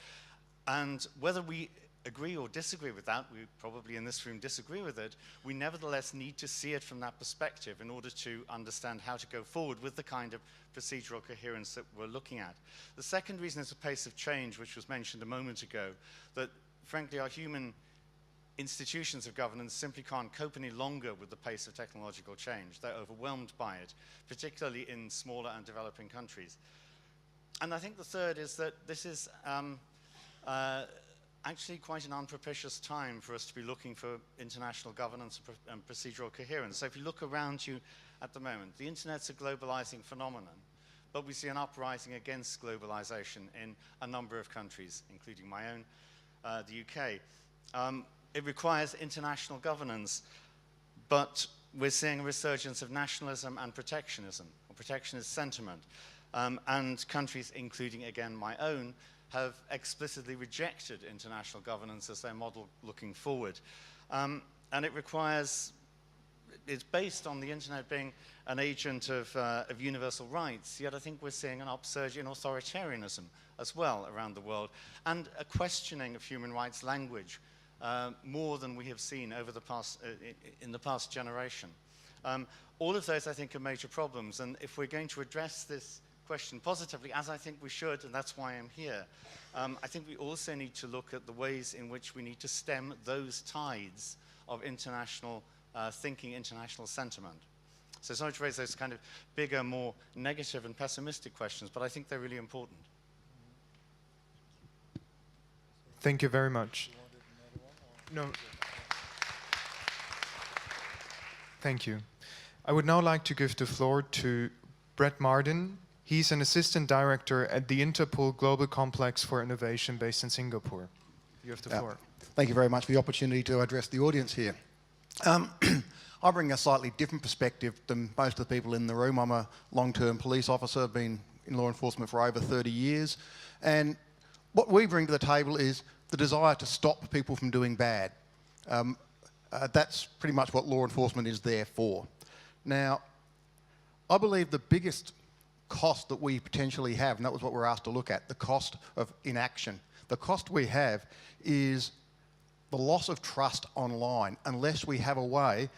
And whether we agree or disagree with that, we probably in this room disagree with it, we nevertheless need to see it from that perspective in order to understand how to go forward with the kind of procedural coherence that we're looking at. The second reason is the pace of change, which was mentioned a moment ago, that frankly our human institutions of governance simply can't cope any longer with the pace of technological change. They're overwhelmed by it, particularly in smaller and developing countries. And I think the third is that this is actually quite an unpropitious time for us to be looking for international governance and procedural coherence. So if you look around you at the moment, the internet's a globalizing phenomenon, but we see an uprising against globalization in a number of countries, including my own, the UK. It requires international governance, but we're seeing a resurgence of nationalism and protectionism, or protectionist sentiment. And countries, including, again, my own, have explicitly rejected international governance as their model looking forward. And it requires, it's based on the internet being an agent of universal rights, yet I think we're seeing an upsurge in authoritarianism as well around the world, and a questioning of human rights language more than we have seen over the past, in the past generation. All of those, I think, are major problems, and if we're going to address this question positively, as I think we should, and that's why I'm here, I think we also need to look at the ways in which we need to stem those tides of international thinking, international sentiment. So sorry to raise those kind of bigger, more negative and pessimistic questions, but I think they're really important. Thank you very much. No. Thank you. I would now like to give the floor to Brett Marden. He's an assistant director at the Interpol Global Complex for Innovation based in Singapore. You have the floor. Thank you very much for the opportunity to address the audience here. I bring a slightly different perspective than most of the people in the room. I'm a long-term police officer, I've been in law enforcement for over 30 years. And what we bring to the table is the desire to stop people from doing bad. That's pretty much what law enforcement is there for. Now, I believe the biggest cost that we potentially have, and that was what we're asked to look at, the cost of inaction. The cost we have is the loss of trust online unless we have a way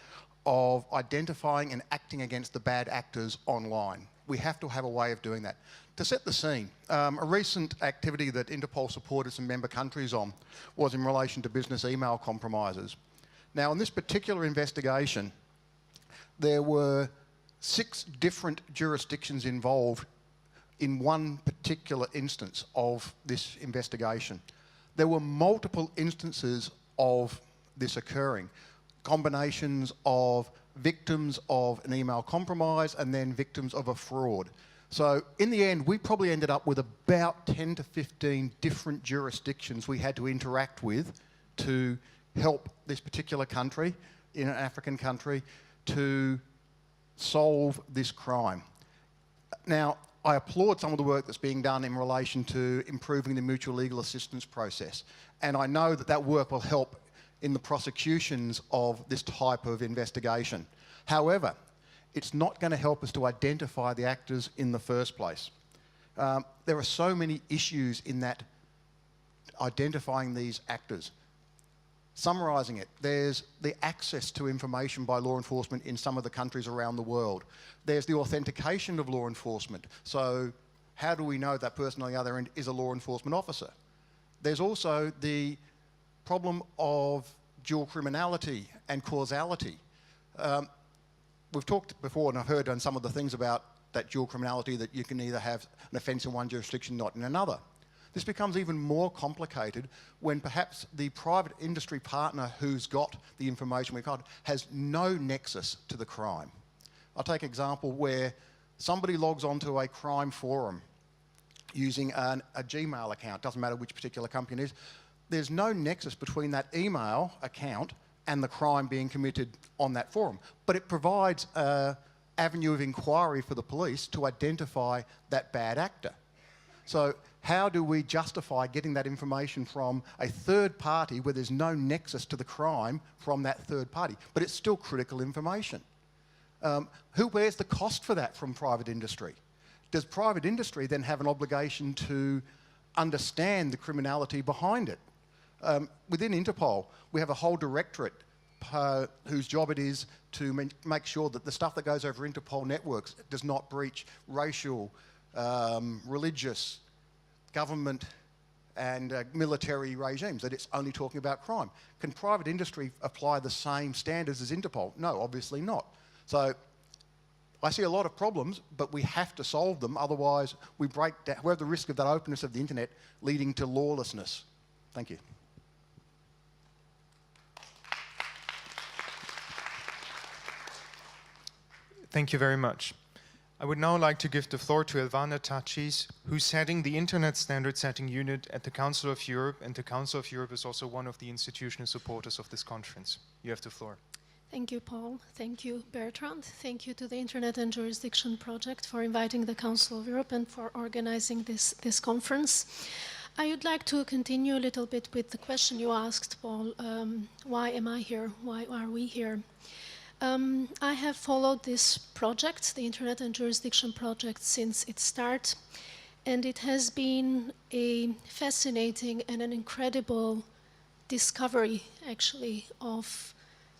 of identifying and acting against the bad actors online. We have to have a way of doing that. To set the scene, a recent activity that Interpol supported some member countries on was in relation to business email compromises. Now, in this particular investigation, there were 6 different jurisdictions involved in one particular instance of this investigation. There were multiple instances of this occurring, combinations of victims of an email compromise and then victims of a fraud. So in the end, we probably ended up with about 10 to 15 different jurisdictions we had to interact with to help this particular country, in an African country, to solve this crime. Now, I applaud some of the work that's being done in relation to improving the mutual legal assistance process, and I know that that work will help in the prosecutions of this type of investigation. However, it's not going to help us to identify the actors in the first place. There are so many issues in that identifying these actors. Summarising it, there's the access to information by law enforcement in some of the countries around the world. There's the authentication of law enforcement. So how do we know that person on the other end is a law enforcement officer? There's also the problem of dual criminality and causality. We've talked before, and I've heard on some of the things about that dual criminality, that you can either have an offence in one jurisdiction, not in another. This becomes even more complicated when perhaps the private industry partner who's got the information we've got has no nexus to the crime. I'll take an example where somebody logs onto a crime forum using a Gmail account, doesn't matter which particular company it is. There's no nexus between that email account and the crime being committed on that forum. But it provides an avenue of inquiry for the police to identify that bad actor. So how do we justify getting that information from a third party where there's no nexus to the crime from that third party? But it's still critical information. Who bears the cost for that from private industry? Does private industry then have an obligation to understand the criminality behind it? Within Interpol, we have a whole directorate whose job it is to make sure that the stuff that goes over Interpol networks does not breach racial, religious, government and military regimes, that it's only talking about crime. Can private industry apply the same standards as Interpol? No, obviously not. So I see a lot of problems, but we have to solve them, otherwise we have the risk of that openness of the internet leading to lawlessness. Thank you. Thank you very much. I would now like to give the floor to Elvin Itachi, who's heading the Internet Standard Setting Unit at the Council of Europe, and the Council of Europe is also one of the institutional supporters of this conference. You have the floor. Thank you, Paul. Thank you, Bertrand. Thank you to the Internet and Jurisdiction Project for inviting the Council of Europe and for organizing this conference. I would like to continue a little bit with the question you asked, Paul. Why am I here? Why are we here? I have followed this project, the Internet and Jurisdiction Project, since its start, and it has been a fascinating and an incredible discovery, actually, of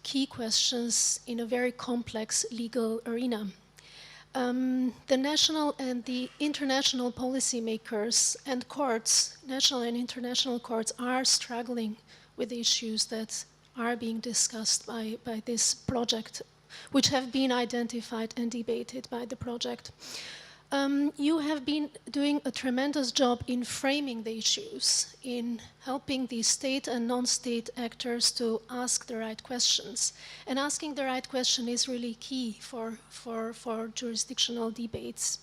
key questions in a very complex legal arena. The national and the international policymakers and courts, national and international courts, are struggling with issues that are being discussed by this project, which have been identified and debated by the project. You have been doing a tremendous job in framing the issues, in helping the state and non-state actors to ask the right questions. And asking the right question is really key for jurisdictional debates.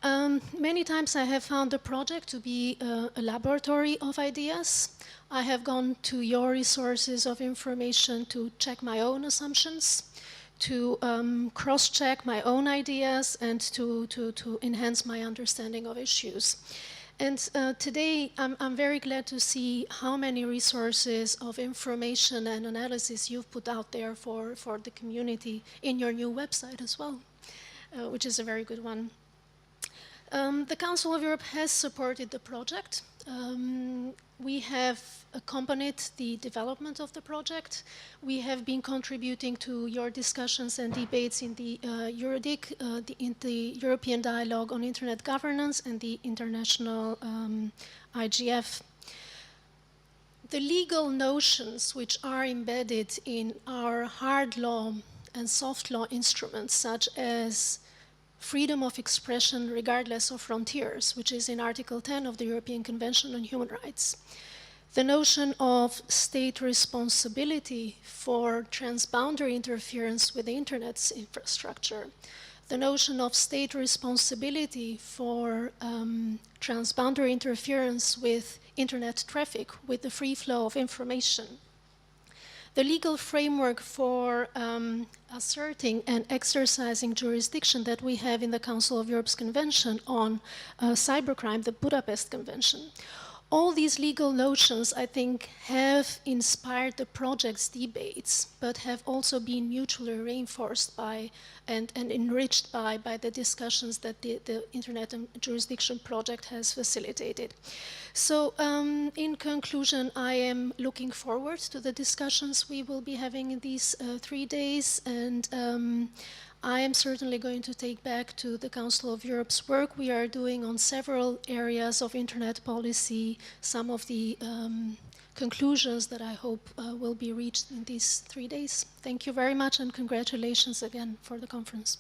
Many times I have found the project to be a laboratory of ideas. I have gone to your resources of information to check my own assumptions, to cross-check my own ideas, and to enhance my understanding of issues. And today I'm very glad to see how many resources of information and analysis you've put out there for the community in your new website as well, which is a very good one. The Council of Europe has supported the project. We have accompanied the development of the project. We have been contributing to your discussions and debates in the in the European Dialogue on Internet Governance and the international IGF. The legal notions which are embedded in our hard law and soft law instruments, such as freedom of expression regardless of frontiers, which is in Article 10 of the European Convention on Human Rights. The notion of state responsibility for transboundary interference with the Internet's infrastructure. The notion of state responsibility for transboundary interference with Internet traffic, with the free flow of information. The legal framework for asserting and exercising jurisdiction that we have in the Council of Europe's Convention on Cybercrime, the Budapest Convention. All these legal notions, I think, have inspired the project's debates, but have also been mutually reinforced by and enriched by the discussions that the Internet and Jurisdiction Project has facilitated. So, in conclusion, I am looking forward to the discussions we will be having in these 3 days, and I am certainly going to take back to the Council of Europe's work we are doing on several areas of Internet policy, some of the conclusions that I hope will be reached in these 3 days. Thank you very much, and congratulations again for the conference.